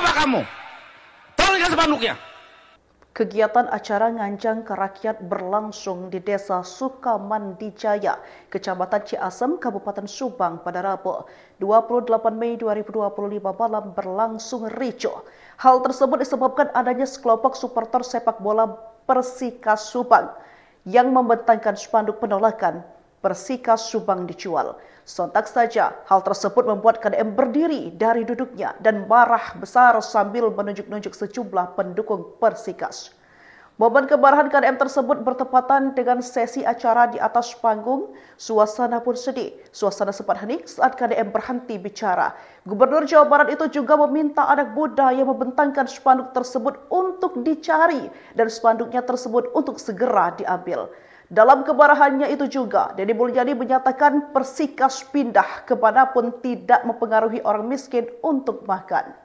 Siapa kamu? Turunkan spanduknya. Kegiatan acara nganjang ke rakyat berlangsung di Desa Sukamandijaya, Kecamatan Ciasem, Kabupaten Subang pada Rabu 28 Mei 2025 malam berlangsung ricuh. Hal tersebut disebabkan adanya sekelompok supporter sepak bola Persikas Subang yang membentangkan spanduk penolakan Persikas Subang dijual. Sontak saja, hal tersebut membuat KDM berdiri dari duduknya dan marah besar sambil menunjuk-nunjuk sejumlah pendukung Persikas. Momen kemarahan KDM tersebut bertepatan dengan sesi acara di atas panggung. Suasana pun sedih. Suasana sempat hening saat KDM berhenti bicara. Gubernur Jawa Barat itu juga meminta anak muda yang membentangkan spanduk tersebut untuk dicari dan spanduknya tersebut untuk segera diambil. Dalam kemarahannya itu juga, Deddy Mulyadi menyatakan Persikas pindah kemanapun tidak mempengaruhi orang miskin untuk makan.